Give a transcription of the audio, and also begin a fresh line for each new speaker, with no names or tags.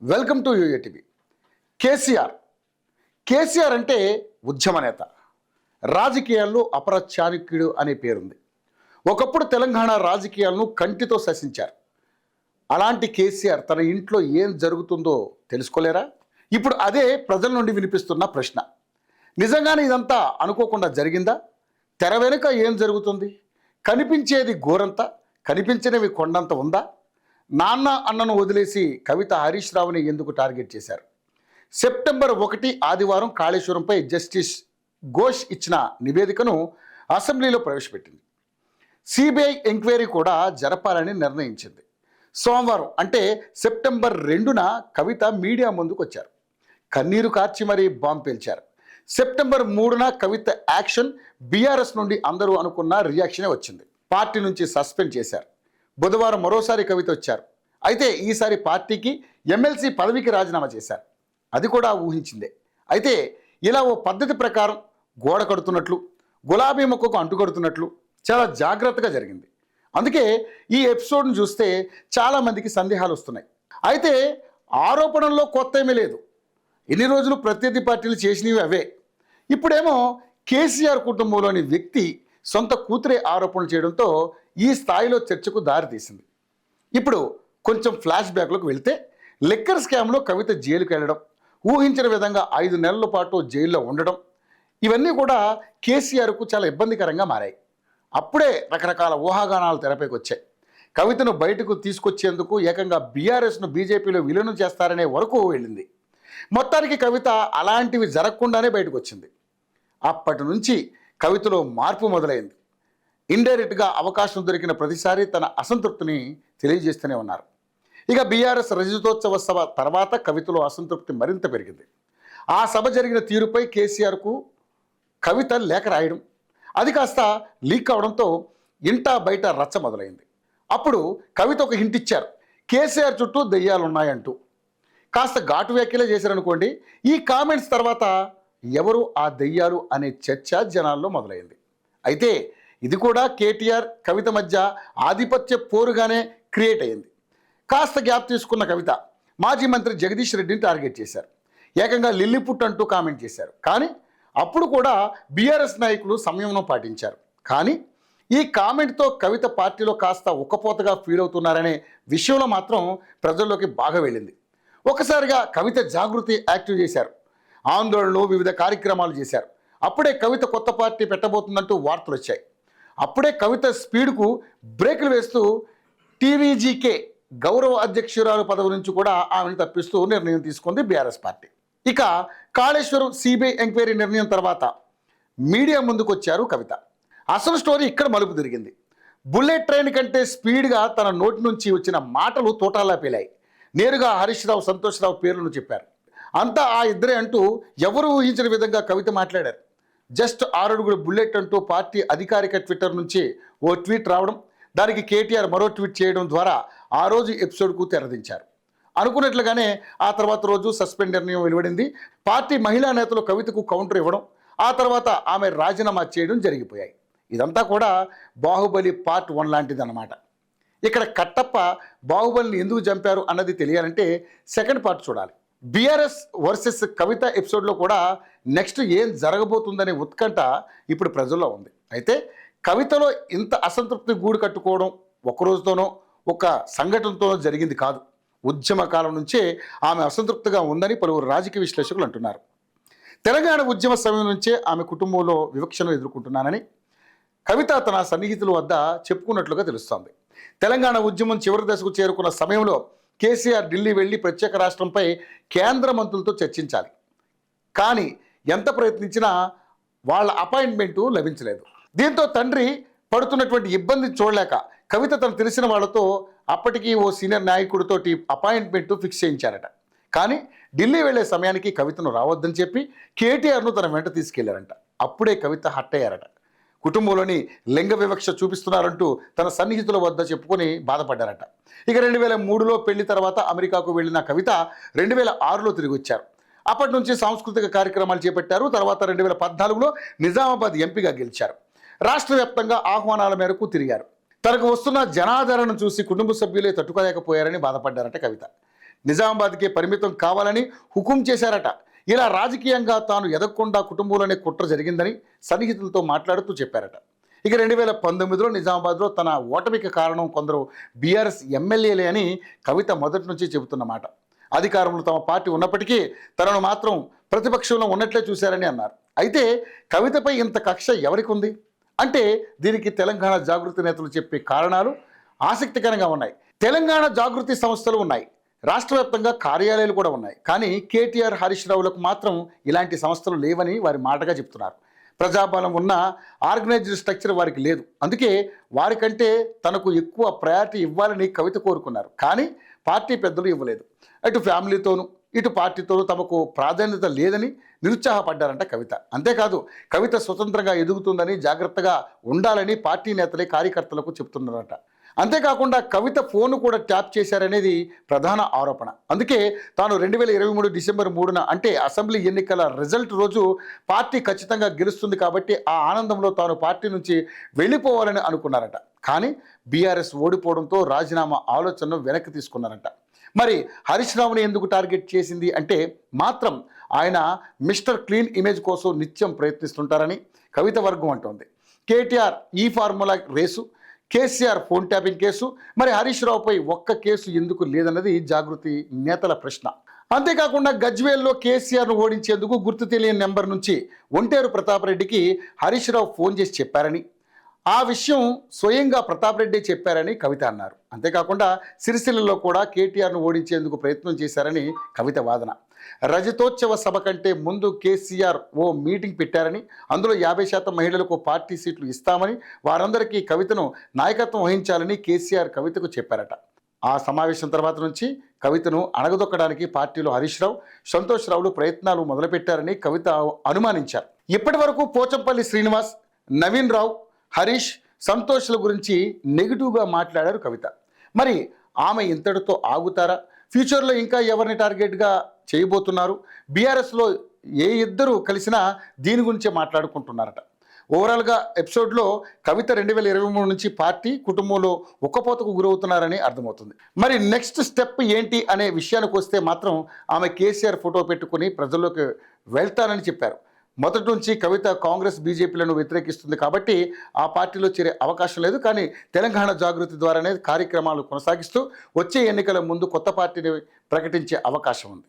Welcome to UATV. KCR KCR అంటే ఉద్యమ నేత, రాజకీయాల్లో అపర చాణక్యుడు అనే పేరుంది. ఒకప్పుడు తెలంగాణ రాజకీయాలను కంటితో శాసించారు. అలాంటి కేసీఆర్ తన ఇంట్లో ఏం జరుగుతుందో తెలుసుకోలేరా? ఇప్పుడు అదే ప్రజల నుండి వినిపిస్తున్న ప్రశ్న. నిజంగానే ఇదంతా అనుకోకుండా జరిగిందా? తెర వెనుక ఏం జరుగుతుంది? కనిపించేది గోరంత, కనిపించనివి కొండంత ఉందా? నాన్న అన్నను వదిలేసి కవిత హరీష్ రావుని ఎందుకు టార్గెట్ చేశారు? సెప్టెంబర్ 1 ఆదివారం కాళేశ్వరంపై జస్టిస్ ఘోష్ ఇచ్చిన నివేదికను అసెంబ్లీలో ప్రవేశపెట్టింది. సిబిఐ ఎంక్వైరీ కూడా జరపాలని నిర్ణయించింది. సోమవారం అంటే సెప్టెంబర్ 2న కవిత మీడియా ముందుకు వచ్చారు. కన్నీరు కార్చి మరీ బాంబు పేల్చారు. సెప్టెంబర్ 3న కవిత యాక్షన్ బీఆర్ఎస్ నుండి అందరూ అనుకున్న రియాక్షనే వచ్చింది. పార్టీ నుంచి సస్పెండ్ చేశారు. బుధవారం మరోసారి కవిత వచ్చారు. అయితే ఈసారి పార్టీకి ఎమ్మెల్సీ పదవికి రాజీనామా చేశారు. అది కూడా ఊహించిందే. అయితే ఇలా ఓ పద్ధతి ప్రకారం గోడ కడుతున్నట్లు, గులాబీ మొక్కకు అంటుకడుతున్నట్లు చాలా జాగ్రత్తగా జరిగింది. అందుకే ఈ ఎపిసోడ్ను చూస్తే చాలామందికి సందేహాలు వస్తున్నాయి. అయితే ఆరోపణల్లో కొత్త ఏమీ లేదు. ఎన్ని రోజులు ప్రత్యర్థి పార్టీలు చేసినవి అవే. ఇప్పుడేమో కేసీఆర్ కుటుంబంలోని వ్యక్తి సొంత కూతురే ఆరోపణలు చేయడంతో ఈ స్థాయిలో చర్చకు దారితీసింది. ఇప్పుడు కొంచెం ఫ్లాష్ బ్యాక్లోకి వెళ్తే, లిక్కర్ స్కామ్లో కవిత జైలుకి వెళ్ళడం, ఊహించిన విధంగా 5 నెలల పాటు జైల్లో ఉండడం, ఇవన్నీ కూడా కేసీఆర్కు చాలా ఇబ్బందికరంగా మారాయి. అప్పుడే రకరకాల ఊహాగానాలు తెరపైకి వచ్చాయి. కవితను బయటకు తీసుకొచ్చేందుకు ఏకంగా బీఆర్ఎస్ను బీజేపీలో విలీనం చేస్తారనే వరకు వెళ్ళింది. మొత్తానికి కవిత అలాంటివి జరగకుండానే బయటకు వచ్చింది. అప్పటి నుంచి కవితలో మార్పు మొదలైంది. ఇండైరెక్ట్గా అవకాశం దొరికిన ప్రతిసారి తన అసంతృప్తిని తెలియజేస్తూనే ఉన్నారు. ఇక బీఆర్ఎస్ రజతోత్సవ సభ తర్వాత కవితలో అసంతృప్తి మరింత పెరిగింది. ఆ సభ జరిగిన తీరుపై కేసీఆర్కు కవిత లేఖ రాయడం, అది కాస్త లీక్ అవడంతో ఇంటా బయట రచ్చ మొదలైంది. అప్పుడు కవిత ఒక హింట్ ఇచ్చారు, కేసీఆర్ చుట్టూ దెయ్యాలున్నాయంటూ. కాస్త ఘాటు వ్యాఖ్యలే చేశారనుకోండి. ఈ కామెంట్స్ తర్వాత ఎవరు ఆ దెయ్యాలు అనే చర్చ జనాల్లో మొదలైంది. అయితే ఇది కూడా కేటీఆర్ కవిత మధ్య ఆధిపత్య పోరుగానే క్రియేట్ అయింది. కాస్త గ్యాప్ తీసుకున్న కవిత మాజీ మంత్రి జగదీష్ రెడ్డిని టార్గెట్ చేశారు. ఏకంగా లిల్లిపుట్ అంటూ కామెంట్ చేశారు. కానీ అప్పుడు కూడా బీఆర్ఎస్ నాయకులు సంయమనం పాటించారు. కానీ ఈ కామెంట్తో కవిత పార్టీలో కాస్త ఉక్కపోతగా ఫీల్ అవుతున్నారనే విషయంలో మాత్రం ప్రజల్లోకి బాగా వెళ్ళింది. ఒకసారిగా కవిత జాగృతి యాక్టివ్ చేశారు. ఆందోళనలు, వివిధ కార్యక్రమాలు చేశారు. అప్పుడే కవిత కొత్త పార్టీ పెట్టబోతుందంటూ వార్తలు వచ్చాయి. అప్పుడే కవిత స్పీడ్కు బ్రేకులు వేస్తూ టీవీజీకే గౌరవ అధ్యక్షురాలు పదవి నుంచి కూడా ఆమెను తప్పిస్తూ నిర్ణయం తీసుకుంది బీఆర్ఎస్ పార్టీ. ఇక కాళేశ్వరం సిబిఐ ఎంక్వైరీ నిర్ణయం తర్వాత మీడియా ముందుకు వచ్చారు కవిత. అసలు స్టోరీ ఇక్కడ మలుపు తిరిగింది. బుల్లెట్ ట్రైన్ కంటే స్పీడ్గా తన నోటి నుంచి వచ్చిన మాటలు తోటాలా పేలాయి. నేరుగా హరీష్ రావు, సంతోష్ రావు పేర్లను చెప్పారు. అంతా ఆ ఇద్దరే అంటూ ఎవరు ఊహించిన విధంగా కవిత మాట్లాడారు. జస్ట్ 6 అడుగుల బుల్లెట్ అంటూ పార్టీ అధికారిక ట్విట్టర్ నుంచి ఓ ట్వీట్ రావడం, దానికి కేటీఆర్ మరో ట్వీట్ చేయడం ద్వారా ఆ రోజు ఎపిసోడ్కు తెరదించారు. అనుకున్నట్లుగానే ఆ తర్వాత రోజు సస్పెండ్ నిర్ణయం వెలువడింది. పార్టీ మహిళా నేతలు కవితకు కౌంటర్ ఇవ్వడం, ఆ తర్వాత ఆమె రాజీనామా చేయడం జరిగిపోయాయి. ఇదంతా కూడా బాహుబలి పార్ట్ 1 లాంటిది అన్నమాట. ఇక్కడ కట్టప్ప బాహుబలిని ఎందుకు చంపారు అన్నది తెలియాలంటే సెకండ్ పార్ట్ చూడాలి. బీఆర్ఎస్ వర్సెస్ కవిత ఎపిసోడ్లో కూడా నెక్స్ట్ ఏం జరగబోతుందనే ఉత్కంఠ ఇప్పుడు ప్రజల్లో ఉంది. అయితే కవితలో ఇంత అసంతృప్తి గూడు కట్టుకోవడం ఒక రోజుతోనో ఒక సంఘటనతోనో జరిగింది కాదు. ఉద్యమ కాలం నుంచే ఆమె అసంతృప్తిగా ఉందని పలువురు రాజకీయ విశ్లేషకులు అంటున్నారు. తెలంగాణ ఉద్యమ సమయం నుంచే ఆమె కుటుంబంలో వివక్షను ఎదుర్కొంటున్నానని కవిత తన సన్నిహితుల వద్ద చెప్పుకున్నట్లుగా తెలుస్తోంది. తెలంగాణ ఉద్యమం చివరి దశకు చేరుకున్న సమయంలో కేసీఆర్ ఢిల్లీ వెళ్ళి ప్రత్యేక రాష్ట్రంపై కేంద్ర మంత్రులతో చర్చించాలి. కానీ ఎంత ప్రయత్నించినా వాళ్ళ అపాయింట్మెంటు లభించలేదు. దీంతో తండ్రి పడుతున్నటువంటి ఇబ్బంది చూడలేక కవిత తను తెలిసిన వాళ్ళతో అప్పటికి ఓ సీనియర్ నాయకుడితోటి అపాయింట్మెంట్ ఫిక్స్ చేయించారట. కానీ ఢిల్లీ వెళ్ళే సమయానికి కవితను రావద్దని చెప్పి కేటీఆర్ను తన వెంట తీసుకెళ్లారంట. అప్పుడే కవిత హట్ అయ్యారట. కుటుంబంలోని లింగ వివక్ష చూపిస్తున్నారంటూ తన సన్నిహితుల వద్ద చెప్పుకొని బాధపడ్డారట. ఇక 2003లో పెళ్లి తర్వాత అమెరికాకు వెళ్ళిన కవిత 2006లో తిరిగి వచ్చారు. అప్పటి నుంచి సాంస్కృతిక కార్యక్రమాలు చేపట్టారు. తర్వాత 2014లో నిజామాబాద్ ఎంపీగా గెలిచారు. రాష్ట్ర వ్యాప్తంగా ఆహ్వానాల మేరకు తిరిగారు. తనకు వస్తున్న జనాదరణను చూసి కుటుంబ సభ్యులే తట్టుకోలేకపోయారని బాధపడ్డారట కవిత. నిజామాబాద్కే పరిమితం కావాలని హుకుం చేశారట. ఇలా రాజకీయంగా తాను ఎదగకుండా కుటుంబంలోనే కుట్ర జరిగిందని సన్నిహితులతో మాట్లాడుతూ చెప్పారట. ఇక 2019లో నిజామాబాద్లో తన ఓటమికి కారణం కొందరు బీఆర్ఎస్ ఎమ్మెల్యేలే అని కవిత మొదటి నుంచి చెబుతున్న మాట. అధికారంలో తమ పార్టీ ఉన్నప్పటికీ తనను మాత్రం ప్రతిపక్షంలో ఉన్నట్లే చూశారని అన్నారు. అయితే కవితపై ఇంత కక్ష ఎవరికి ఉంది అంటే దీనికి తెలంగాణ జాగృతి నేతలు చెప్పే కారణాలు ఆసక్తికరంగా ఉన్నాయి. తెలంగాణ జాగృతి సంస్థలు ఉన్నాయి, రాష్ట్ర వ్యాప్తంగా కార్యాలయాలు కూడా ఉన్నాయి. కానీ కేటీఆర్, హరీష్ రావులకు మాత్రం ఇలాంటి సంస్థలు లేవని వారి మాటగా చెప్తున్నారు. ప్రజాబలం ఉన్న ఆర్గనైజ్డ్ స్ట్రక్చర్ వారికి లేదు. అందుకే వారికంటే తనకు ఎక్కువ ప్రయారిటీ ఇవ్వాలని కవిత కోరుకున్నారు. కానీ పార్టీ పెద్దలు ఇవ్వలేదు. అటు ఫ్యామిలీతోనూ ఇటు పార్టీతోనూ తమకు ప్రాధాన్యత లేదని నిరుత్సాహపడ్డారంట కవిత. అంతేకాదు కవిత స్వతంత్రంగా ఎదుగుతుందని, జాగ్రత్తగా ఉండాలని పార్టీ నేతలే కార్యకర్తలకు చెప్తున్నారట. అంతేకాకుండా కవిత ఫోన్ కూడా ట్యాప్ చేశారనేది ప్రధాన ఆరోపణ. అందుకే తాను 2023 డిసెంబర్ 3న అంటే అసెంబ్లీ ఎన్నికల రిజల్ట్ రోజు పార్టీ ఖచ్చితంగా గెలుస్తుంది కాబట్టి ఆ ఆనందంలో తాను పార్టీ నుంచి వెళ్ళిపోవాలని అనుకున్నారట. కానీ బీఆర్ఎస్ ఓడిపోవడంతో రాజీనామా ఆలోచనను వెనక్కి తీసుకున్నారట. మరి హరీష్ రావుని ఎందుకు టార్గెట్ చేసింది అంటే మాత్రం ఆయన మిస్టర్ క్లీన్ ఇమేజ్ కోసం నిత్యం ప్రయత్నిస్తుంటారని కవిత వర్గం అంటోంది. కేటీఆర్ ఈ formula race, KCR phone tapping case, మరి హరీష్ రావుపై ఒక్క కేసు ఎందుకు లేదన్నది జాగృతి నేతల ప్రశ్న. అంతేకాకుండా గజ్వేల్లో కేసీఆర్ను ఓడించేందుకు గుర్తు తెలియని నెంబర్ నుంచి ఒంటేరు ప్రతాప్ రెడ్డికి హరీష్ రావు ఫోన్ చేసి చెప్పారని, ఆ విషయం స్వయంగా ప్రతాప్ రెడ్డి చెప్పారని కవిత అన్నారు. అంతేకాకుండా సిరిసిల్లలో కూడా కేటీఆర్ను ఓడించేందుకు ప్రయత్నం చేశారని కవిత వాదన. రజతోత్సవ సభ కంటే ముందు కేసీఆర్ ఓ మీటింగ్ పెట్టారని, అందులో 50% మహిళలకు పార్టీ సీట్లు ఇస్తామని, వారందరికీ కవితను నాయకత్వం వహించాలని కేసీఆర్ కవితకు చెప్పారట. ఆ సమావేశం తర్వాత నుంచి కవితను అణగదొక్కడానికి పార్టీలో హరీష్ రావు, సంతోష్ రావులు ప్రయత్నాలు మొదలుపెట్టారని కవిత అనుమానించారు. ఇప్పటి వరకు పోచంపల్లి శ్రీనివాస్, నవీన్ రావు, హరీష్, సంతోష్ల గురించి నెగిటివ్గా మాట్లాడారు కవిత. మరి ఆమె ఇంతటితో ఆగుతారా? ఫ్యూచర్లో ఇంకా ఎవరిని టార్గెట్గా చేయబోతున్నారు? బీఆర్ఎస్లో ఏ ఇద్దరు కలిసినా దీని గురించే మాట్లాడుకుంటున్నారట. ఓవరాల్గా ఎపిసోడ్లో కవిత 2023 నుంచి పార్టీ, కుటుంబంలో ఉక్కపోతకు గురవుతున్నారని అర్థమవుతుంది. మరి నెక్స్ట్ స్టెప్ ఏంటి అనే విషయానికి వస్తే మాత్రం ఆమె కేసీఆర్ ఫోటో పెట్టుకుని ప్రజల్లోకి వెళ్తానని చెప్పారు. మొదటి నుంచి కవిత కాంగ్రెస్, బీజేపీలను వ్యతిరేకిస్తుంది కాబట్టి ఆ పార్టీలో చేరే అవకాశం లేదు. కానీ తెలంగాణ జాగృతి ద్వారానే కార్యక్రమాలు కొనసాగిస్తూ వచ్చే ఎన్నికల ముందు కొత్త పార్టీని ప్రకటించే అవకాశం ఉంది.